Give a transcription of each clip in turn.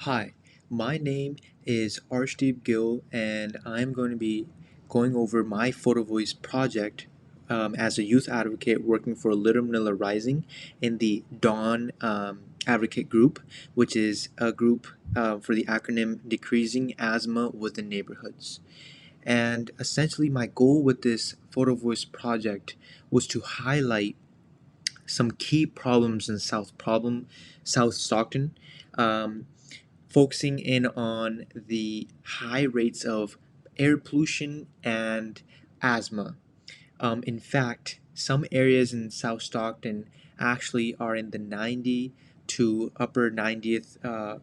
Hi, my name is Arshdeep Gill, and I'm going to be going over my Photovoice project as a youth advocate working for Little Manila Rising in the Dawn Advocate Group, which is a group for the acronym Decreasing Asthma Within Neighborhoods. And essentially, my goal with this Photovoice project was to highlight some key problems in South Stockton. Um, Focusing in on the high rates of air pollution and asthma. In fact, some areas in South Stockton actually are in the 90 to upper 90th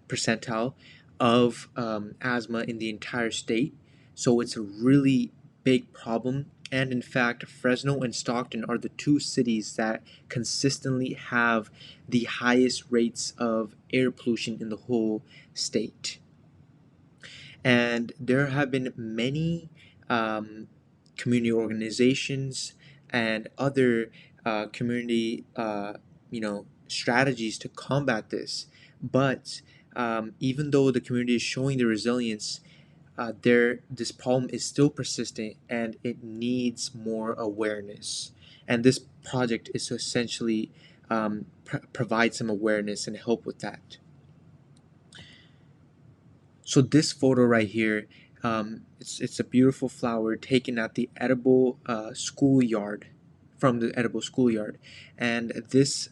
percentile of asthma in the entire state. So it's a really big problem. And in fact, Fresno and Stockton are the two cities that consistently have the highest rates of air pollution in the whole state. And there have been many um, community organizations and other community, strategies to combat this. But even though the community is showing the resilience, this problem is still persistent and it needs more awareness. And this project is to essentially provide some awareness and help with that. So this photo right here, it's a beautiful flower taken at the edible schoolyard, from the edible schoolyard, and this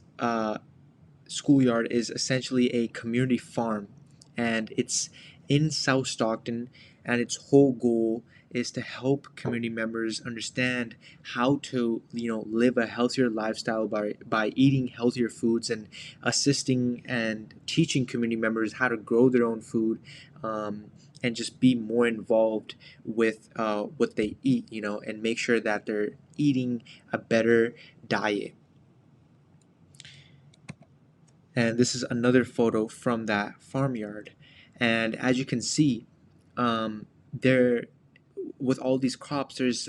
schoolyard is essentially a community farm, and it's in South Stockton, and its whole goal is to help community members understand how to live a healthier lifestyle by eating healthier foods and assisting and teaching community members how to grow their own food, and just be more involved with what they eat, and make sure that they're eating a better diet. And this is another photo from that farmyard. And as you can see, there, with all these crops, there's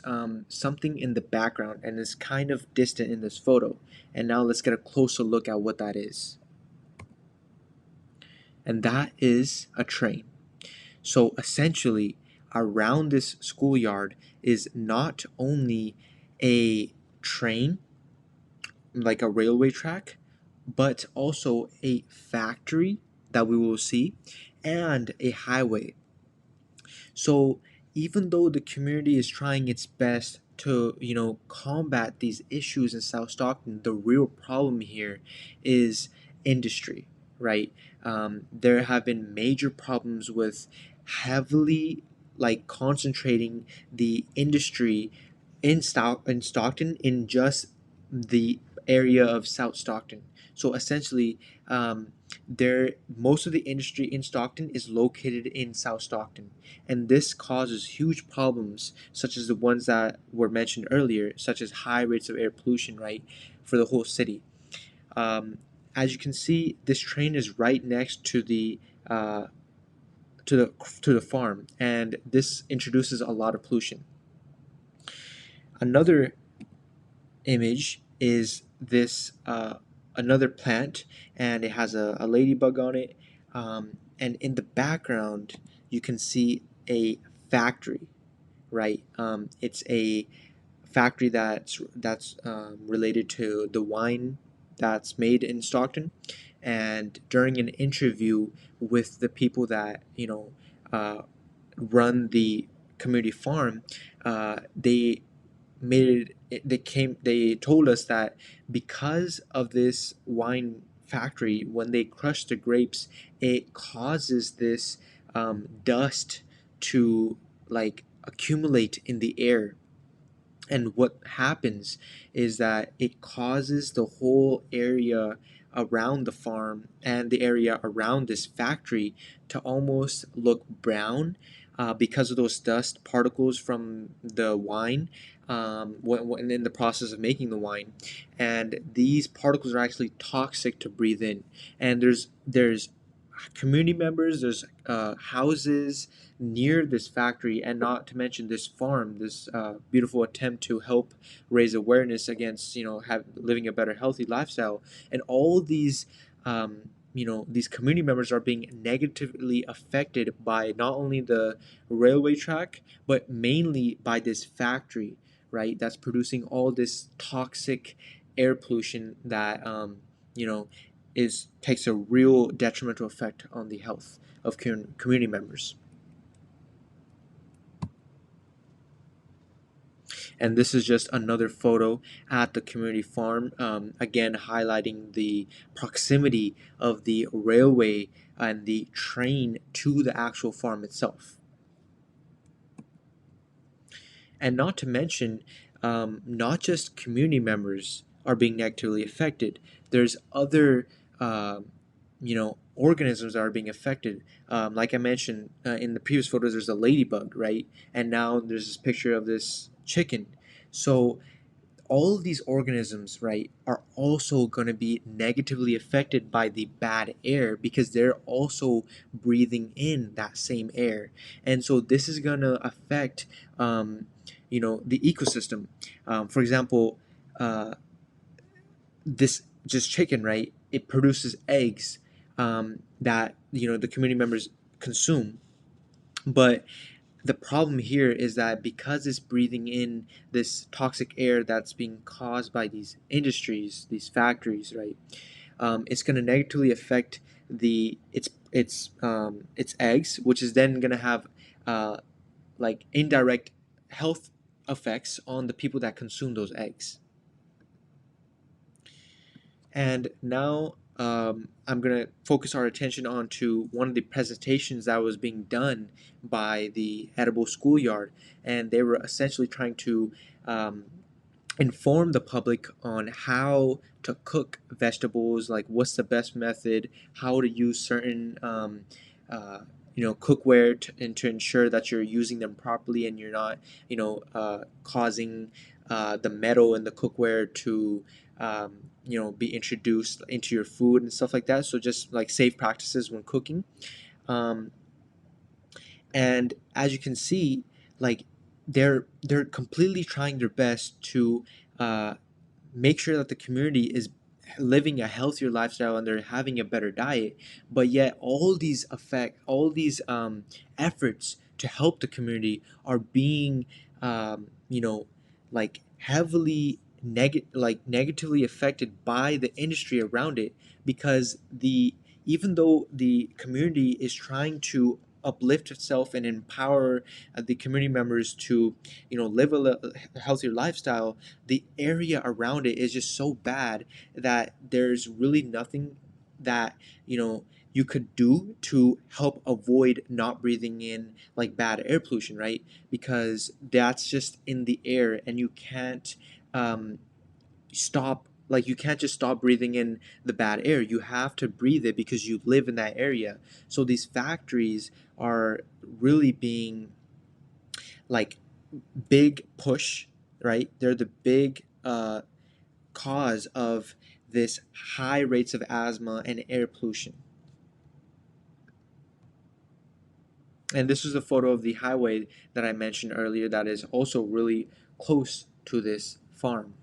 something in the background, and it's kind of distant in this photo. And now let's get a closer look at what that is. And that is a train. So essentially, around this schoolyard is not only a train, like a railway track, but also a factory that we will see and a highway. So even though the community is trying its best to, combat these issues in South Stockton, the real problem here is industry, right? There have been major problems with heavily concentrating the industry in Stockton in just the area of South Stockton. So essentially, most of the industry in Stockton is located in South Stockton, and this causes huge problems, such as the ones that were mentioned earlier, such as high rates of air pollution, right, for the whole city. Um, as you can see, this train is right next to the uh, to the farm, and this introduces a lot of pollution. Another image is this another plant, and it has a ladybug on it, and in the background you can see a factory, right? It's a factory that's related to the wine that's made in Stockton. And during an interview with the people that uh, run the community farm, they they told us that because of this wine factory, when they crush the grapes, it causes this dust to accumulate in the air. And what happens is that it causes the whole area around the farm and the area around this factory to almost look brown, because of those dust particles from the wine, when in the process of making the wine. And these particles are actually toxic to breathe in. And there's community members, there's houses near this factory, and not to mention this farm, this beautiful attempt to help raise awareness against living a better healthy lifestyle. And all these these community members are being negatively affected by not only the railway track, but mainly by this factory, right? That's producing all this toxic air pollution that you know is takes a real detrimental effect on the health of community members. And this is just another photo at the community farm, again highlighting the proximity of the railway and the train to the actual farm itself. And not to mention, not just community members are being negatively affected. There's other, organisms that are being affected. Like I mentioned in the previous photos, there's a ladybug, right? And now there's this picture of this chicken. So all of these organisms, right, are also going to be negatively affected by the bad air because they're also breathing in that same air. And so this is going to affect, the ecosystem. For example, uh, this just chicken, right, it produces eggs that, the community members consume. But the problem here is that because it's breathing in this toxic air that's being caused by these industries, these factories, right? It's going to negatively affect its eggs, which is then going to have uh, like indirect health effects on the people that consume those eggs. And now I'm going to focus our attention on to one of the presentations that was being done by the Edible Schoolyard. And they were essentially trying to um, inform the public on how to cook vegetables, like what's the best method, how to use certain cookware and to ensure that you're using them properly and you're not causing the metal in the cookware to be introduced into your food and stuff like that. So just like safe practices when cooking. um, and as you can see, like they're completely trying their best to uh, make sure that the community is living a healthier lifestyle and they're having a better diet. But yet all these efforts to help the community are being like heavily negatively affected by the industry around it, because the even though the community is trying to uplift itself and empower the community members to live a healthier lifestyle, the area around it is just so bad that there's really nothing that you could do to help avoid not breathing in like bad air pollution, right? Because that's just in the air and you can't um, stop, like you can't just stop breathing in the bad air. You have to breathe it because you live in that area. So these factories are really being like big push, right? They're the big cause of this high rates of asthma and air pollution. And this is a photo of the highway that I mentioned earlier that is also really close to this farm.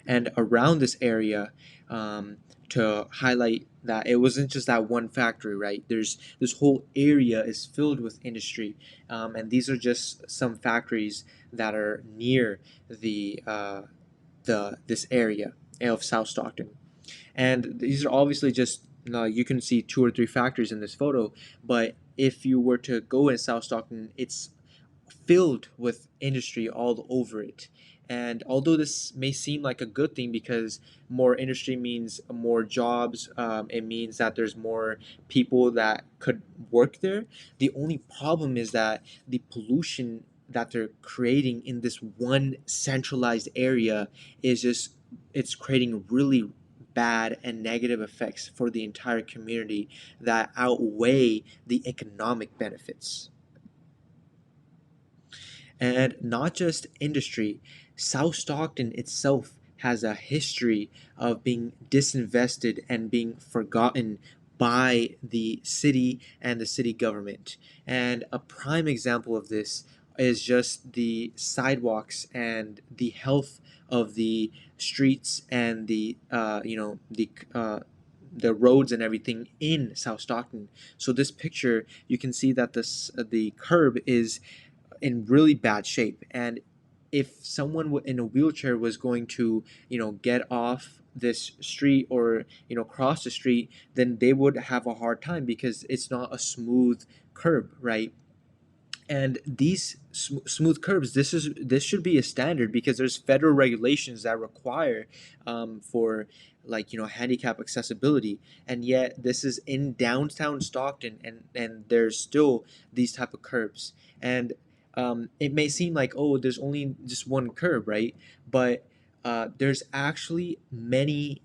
And around this area, to highlight that it wasn't just that one factory, right? There's this whole area is filled with industry, and these are just some factories that are near the this area of South Stockton. And these are obviously just you can see two or three factories in this photo, but if you were to go in South Stockton, it's filled with industry all over it. And although this may seem like a good thing because more industry means more jobs, it means that there's more people that could work there. The only problem is that the pollution that they're creating in this one centralized area is just, it's creating really bad and negative effects for the entire community that outweigh the economic benefits. And not just industry, South Stockton itself has a history of being disinvested and being forgotten by the city and the city government. And a prime example of this is just the sidewalks and the health of the streets and the the roads and everything in South Stockton. So this picture, you can see that the curb is in really bad shape, and if someone in a wheelchair was going to, get off this street or, cross the street, then they would have a hard time because it's not a smooth curb, right? And these smooth curves, this should be a standard because there's federal regulations that require, for, like, handicap accessibility, and yet this is in downtown Stockton, and there's still these type of curbs. And it may seem like, oh, there's only just one curb, right? But there's actually many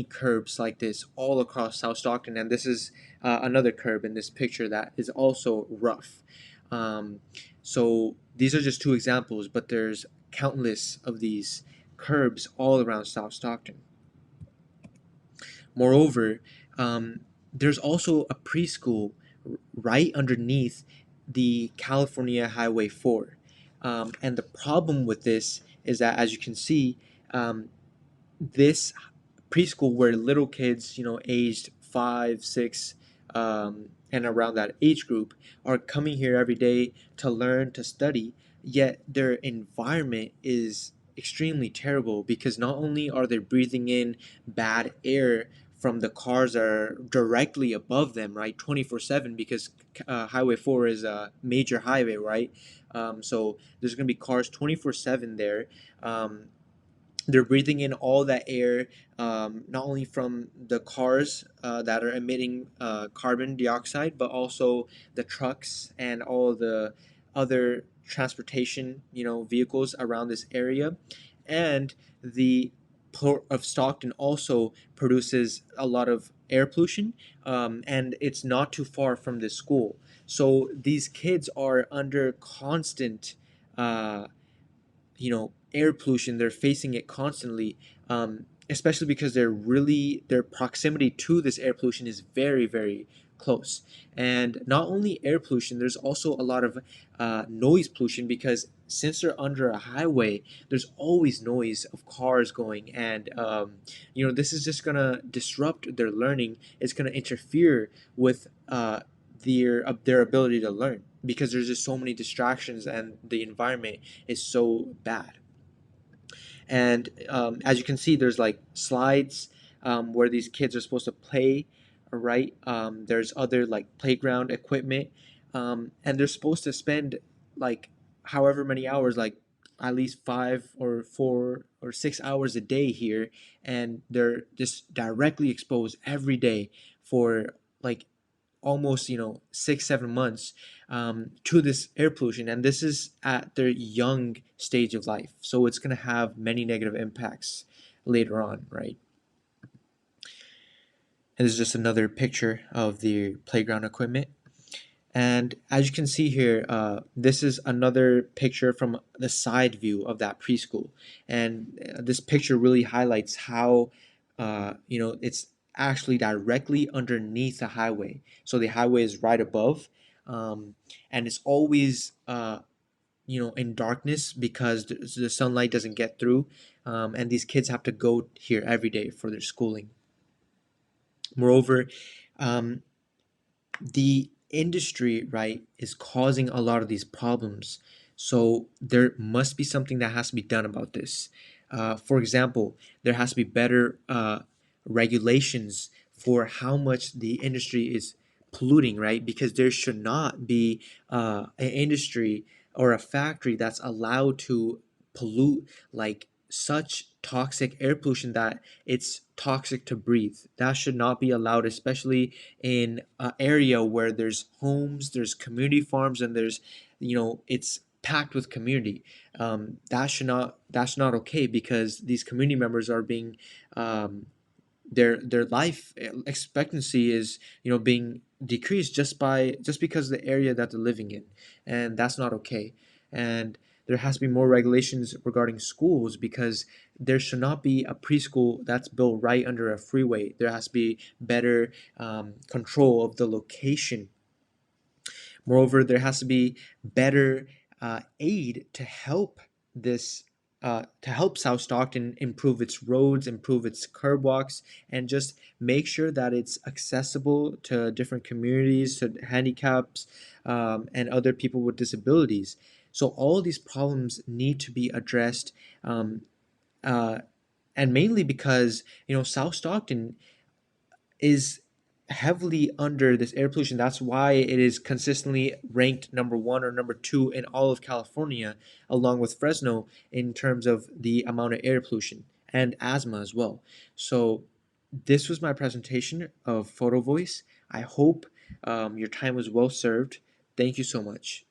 curbs like this all across South Stockton, and this is another curb in this picture that is also rough. um, so these are just two examples, but there's countless of these curbs all around South Stockton. Moreover, there's also a preschool right underneath the California Highway 4. And the problem with this is that, as you can see, this preschool where little kids, aged 5, 6, and around that age group are coming here every day to learn, to study, yet their environment is extremely terrible because not only are they breathing in bad air from the cars that are directly above them, right, 24/7, because Highway 4 is a major highway, right? So there's going to be cars 24/7 there. They're breathing in all that air, not only from the cars that are emitting carbon dioxide, but also the trucks and all the other transportation, vehicles around this area. And the Port of Stockton also produces a lot of air pollution, and it's not too far from this school. So these kids are under constant uh, air pollution. They're facing it constantly, especially because their proximity to this air pollution is very, very close. And not only air pollution, there's also a lot of noise pollution, because since they're under a highway, there's always noise of cars going, and this is just gonna disrupt their learning. It's gonna interfere with their ability to learn, because there's just so many distractions and the environment is so bad. And as you can see, there's like slides where these kids are supposed to play, right? There's other like playground equipment, and they're supposed to spend like however many hours, like at least 5 or 4 or 6 hours a day here, and they're just directly exposed every day for like almost 6 7 months to this air pollution, and this is at their young stage of life, so it's going to have many negative impacts later on, right? And this is just another picture of the playground equipment. And as you can see here, this is another picture from the side view of that preschool. And this picture really highlights how, it's actually directly underneath the highway. So the highway is right above, and it's always, in darkness because the sunlight doesn't get through. And these kids have to go here every day for their schooling. Moreover, um, the industry, right, is causing a lot of these problems. So there must be something that has to be done about this. For example, there has to be better regulations for how much the industry is polluting, right? Because there should not be an industry or a factory that's allowed to pollute like such toxic air pollution that it's toxic to breathe. That should not be allowed, especially in an area where there's homes, there's community farms, and there's, it's packed with community. That's not okay, because these community members are being, their life expectancy is, being decreased just because of the area that they're living in, and that's not okay. And there has to be more regulations regarding schools, because there should not be a preschool that's built right under a freeway. There has to be better control of the location. Moreover, there has to be better aid to help this to help South Stockton improve its roads, improve its curb walks, and just make sure that it's accessible to different communities, to handicaps, and other people with disabilities. So all these problems need to be addressed, uh, and mainly because South Stockton is heavily under this air pollution. That's why it is consistently ranked number one or number two in all of California, along with Fresno, in terms of the amount of air pollution and asthma as well. So, this was my presentation of Photovoice. I hope your time was well served. Thank you so much.